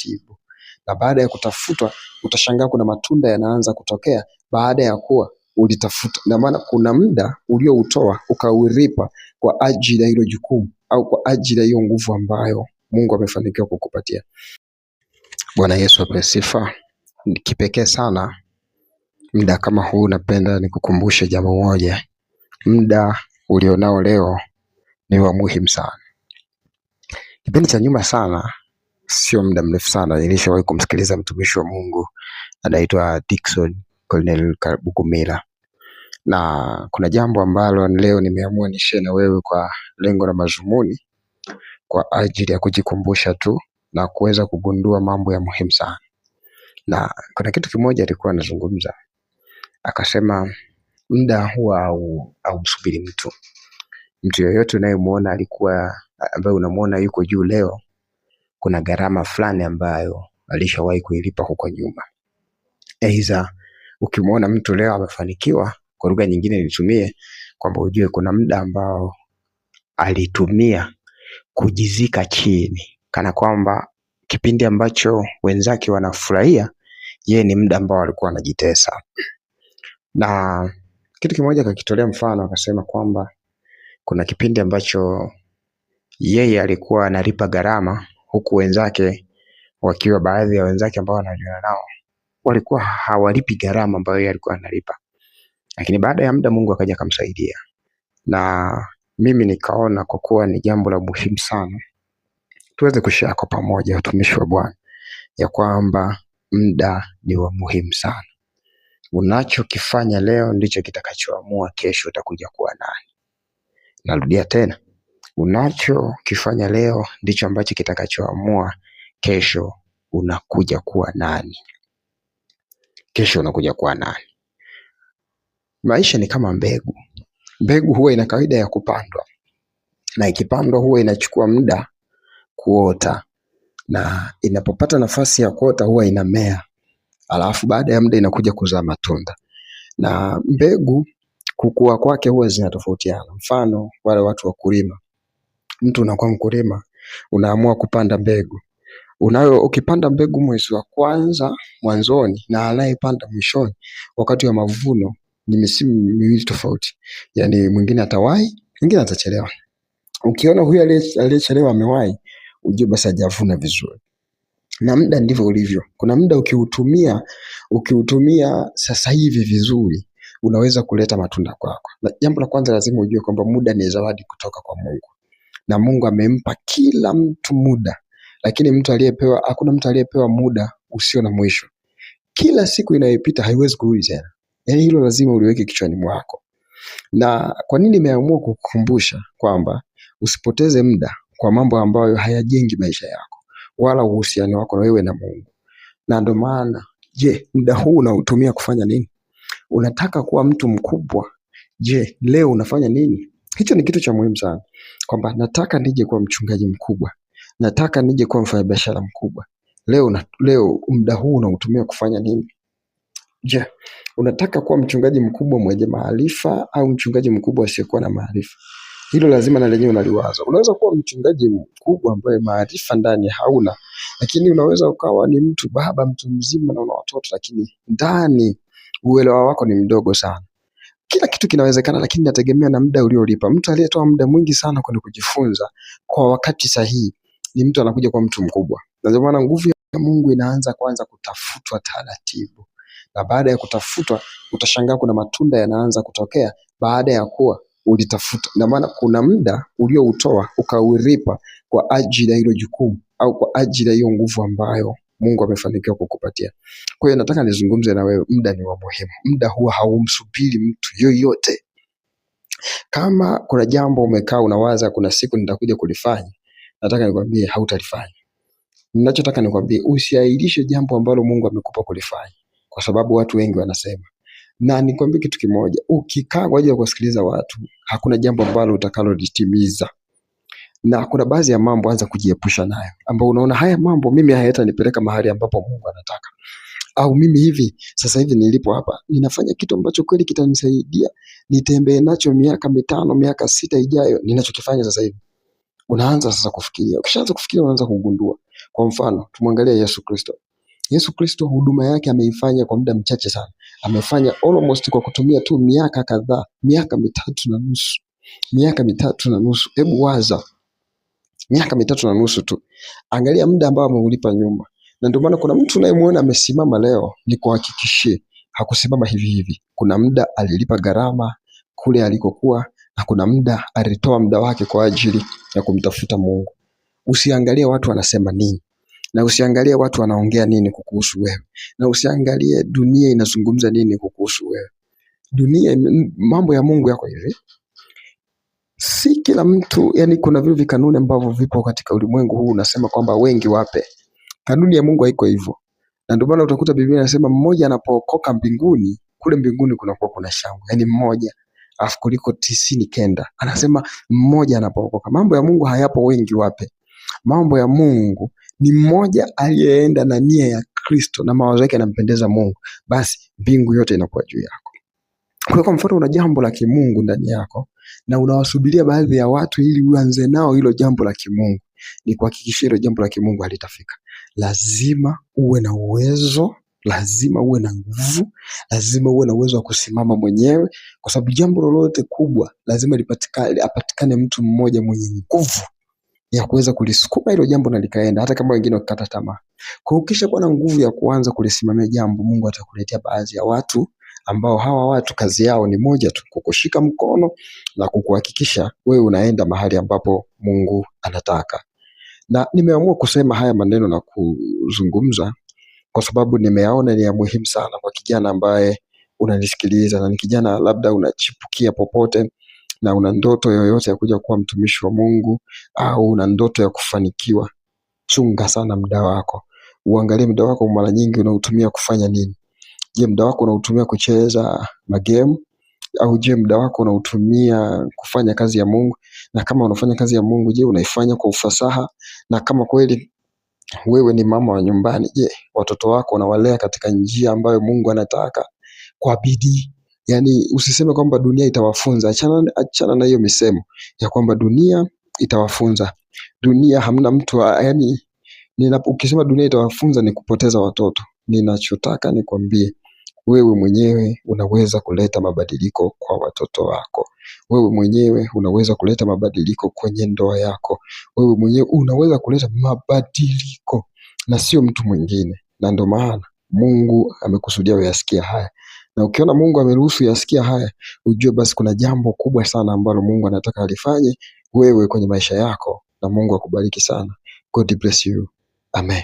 taratibu, na baada ya kutafutwa utashangaa kuna matunda yanaanza kutokea baada ya kuwa ulitafuta. Na maana kuna muda ulioutoa ukauripa kwa ajili ya hilo jukumu au kwa ajili ya hiyo nguvu ambayo Mungu amefanikiwa kukupatia. Bwana Yesu apewe sifa. Ni kipekee sana muda kama huu. Napenda nikukumbushe jambo moja, muda ulionao leo ni wa muhimu sana. Kipindi cha nyuma sana, sio muda mrefu sana, nilishawahi kumsikiliza mtumishi wa Mungu anaitwa Dickson Colonel Bukumila, na kuna jambo ambalo leo nimeamua nishare na wewe kwa lengo la mazumuni, kwa ajili ya kujikumbusha tu na kuweza kugundua mambo ya muhimu sana. Na kuna kitu kimoja alikuwa anazungumza, akasema muda huwa haumsubiri mtu. Mtu yoyote unayemuona alikuwa, ambaye unamuona yuko juu leo, kuna gharama fulani ambayo alishawahi kuilipa huko nyuma. Aidha, ukimuona mtu leo amefanikiwa, kwa lugha nyingine nitumie kwamba ujue kuna muda ambao alitumia kujizika chini, kana kwamba kipindi ambacho wenzake wanafurahia, yeye ni muda ambao alikuwa anajitesa. Na kitu kimoja akakitolea mfano, akasema kwamba kuna kipindi ambacho yeye alikuwa analipa gharama, huku wenzake wakiwa, baadhi ya wenzake ambao wanajuana nao walikuwa hawalipi gharama ambayo yeye alikuwa analipa. Lakini baada ya muda Mungu akaja akamsaidia, na mimi nikaona kwa kuwa ni jambo la muhimu sana tuweze kushare kwa pamoja, watumishi wa Bwana, ya kwamba muda ni wa muhimu sana. Unachokifanya leo ndicho kitakachoamua kesho utakuja kuwa nani. Narudia tena, unachokifanya leo ndicho ambacho kitakachoamua kesho unakuja kuwa nani. Kesho unakuja kuwa nani. Maisha ni kama mbegu. Mbegu huwa ina kawaida ya kupandwa, na ikipandwa huwa inachukua muda kuota, na inapopata nafasi ya kuota huwa inamea, alafu baada ya muda inakuja kuzaa matunda. Na mbegu kukua kwake huwa zinatofautiana. Mfano, wale watu wa kulima, mtu unakuwa mkulima, unaamua kupanda mbegu. Ukipanda mbegu mwezi wa kwanza mwanzoni na anayepanda mwishoni, wakati wa mavuno ni misimu miwili tofauti. Yani mwingine atawahi, mwingine atachelewa. Ukiona huyu aliyechelewa amewahi, ujue basi hajavuna vizuri. Na muda ndivyo ulivyo. Kuna muda ukiutumia sasa hivi vizuri, unaweza kuleta matunda kwako. Jambo la kwanza lazima ujue kwamba muda ni zawadi kutoka kwa Mungu. Na Mungu amempa kila mtu muda. Lakini hakuna mtu aliyepewa muda usio na mwisho. Kila siku inayopita haiwezi kurudi tena. Yaani hilo lazima uliweke kichwani mwako. Na kwa nini nimeamua kukukumbusha kwamba usipoteze muda kwa mambo ambayo hayajengi maisha yako wala uhusiano wako na wewe na Mungu. Na ndio maana, je, muda huu unautumia kufanya nini? Unataka kuwa mtu mkubwa? Je, leo unafanya nini? Hicho ni kitu cha muhimu sana. Kwamba nataka nije kuwa mchungaji mkubwa. Nataka nije kuwa mfanyabiashara mkubwa. Leo muda huu unautumia kufanya nini? Je, unataka kuwa mchungaji mkubwa mwenye maarifa au mchungaji mkubwa asiyekuwa na maarifa? Hilo lazima na lenyewe unaliwaza. Unaweza kuwa mchungaji mkubwa ambaye maarifa ndani hauna, lakini unaweza ukawa ni mtu baba, mtu mzima na una watoto, lakini ndani uelewa wako ni mdogo sana. Kila kitu kinawezekana, lakini nategemea na muda uliolipa. Mtu aliyetoa muda mwingi sana kwenye kujifunza kwa wakati sahihi ni mtu anakuja kwa mtu mkubwa. Na ndio maana nguvu ya Mungu inaanza kwanza kutafutwa taratibu. Na baada ya kutafutwa utashangaa kuna matunda yanaanza kutokea baada ya kuwa ulitafuta. Na maana kuna muda ulioutoa ukauripa kwa ajili ya hilo jukumu au kwa ajili ya hiyo nguvu ambayo Mungu amefanikiwa kukupatia. Kwa hiyo nataka nizungumze na wewe, muda ni wa muhimu. Muda huwa haumsubiri mtu yoyote. Kama kuna jambo umekaa unawaza kuna siku nitakuja kulifanya, nataka nikwambie hautalifanya. Ninachotaka nikwambie, usiahirishe jambo ambalo Mungu amekupa kulifanya, kwa sababu watu wengi wanasema. Na nikwambie kitu kimoja, ukikaa kwa ajili ya kusikiliza watu, hakuna jambo ambalo utakalolitimiza. Na kuna baadhi ya mambo anza kujiepusha nayo, ambao unaona haya mambo mimi hayatanipeleka mahali ambapo Mungu anataka. Au mimi hivi sasa hivi nilipo hapa ninafanya kitu ambacho kweli kitanisaidia nitembee nacho miaka 5, miaka 6 ijayo, ninachokifanya sasa hivi. Unaanza sasa kufikiria. Ukishaanza kufikiria unaanza kugundua Kwa mfano, tumwangalie Yesu Kristo. Yesu Kristo huduma yake ameifanya kwa muda mchache sana. Amefanya almost kwa kutumia tu miaka kadhaa, miaka 3.5. Miaka 3.5. Hebu waza, miaka 3.5 tu. Angalia muda ambao ameulipa nyuma. Na ndio maana kuna mtu unayemuona amesimama leo, ni kuhakikishie hakusimama hivi hivi. Kuna muda alilipa gharama kule alikokuwa, na kuna muda alitoa muda wake kwa ajili ya kumtafuta Mungu. Usiangalie watu wanasema nini, na usiangalie watu wanaongea nini kukuhusu wewe, na usiangalie dunia inazungumza nini kukuhusu wewe. Dunia, mambo ya Mungu yako hivi. Si kila mtu, yani kuna vile vikanuni ambavyo vipo katika ulimwengu huu unasema kwamba wengi wape. Kanuni ya Mungu haiko hivyo. Na ndio maana utakuta Biblia inasema mmoja anapookoka mbinguni, kule mbinguni kunakuwa kuna shangwe. Yani mmoja afu kuliko 99. Anasema mmoja anapookoka. Mambo ya Mungu hayapo wengi wape. Mambo ya Mungu ni mmoja aliyeenda na nia ya Kristo na mawazo yake yanampendeza Mungu, basi mbingu yote inakuwa juu yako. Kwa mfano una jambo la kimungu ndani yako na unawasubiria baadhi ya watu ili uanze nao hilo jambo la kimungu, ni kuhakikishia hilo jambo la kimungu halitafika. Lazima uwe na uwezo, lazima uwe na nguvu, lazima uwe na uwezo wa kusimama mwenyewe, kwa sababu jambo lolote kubwa lazima apatikane mtu mmoja mwenye nguvu ya kuweza kulisukuma hilo jambo na likaenda, hata kama wengine wakikata tamaa. Kwa ukisha kuwa na nguvu ya kuanza kulisimamia jambo, Mungu atakuletea baadhi ya watu ambao hawa watu kazi yao ni moja tu, kukushika mkono na kukuhakikisha wewe unaenda mahali ambapo Mungu anataka. Na nimeamua kusema haya maneno na kuzungumza kwa sababu nimeyaona ni ya muhimu sana kwa kijana ambaye unanisikiliza, na ni kijana labda unachipukia popote na una ndoto yoyote ya kuja kuwa mtumishi wa Mungu, au una ndoto ya kufanikiwa. Chunga sana muda wako. Uangalie muda wako mara nyingi unautumia kufanya nini. Je, muda wako unautumia kucheza magame, au je muda wako unautumia kufanya kazi ya Mungu? Na kama unafanya kazi ya Mungu, je unaifanya kwa ufasaha? Na kama kweli wewe ni mama wa nyumbani, je watoto wako unawalea katika njia ambayo Mungu anataka kwa bidii? Yani usiseme kwamba dunia itawafunza. Achana na hiyo misemo ya kwamba dunia itawafunza. Dunia hamna mtu, yani ukisema dunia itawafunza ni kupoteza watoto. Ninachotaka nikwambie, wewe mwenyewe unaweza kuleta mabadiliko kwa watoto wako. Wewe mwenyewe unaweza kuleta mabadiliko kwenye ndoa yako. Wewe mwenyewe unaweza kuleta mabadiliko na sio mtu mwingine. Na ndio maana Mungu amekusudia uyasikia haya. Na ukiona Mungu ameruhusu yasikia haya, ujue basi kuna jambo kubwa sana ambalo Mungu anataka alifanye wewe kwenye maisha yako, na Mungu akubariki sana. God bless you. Amen.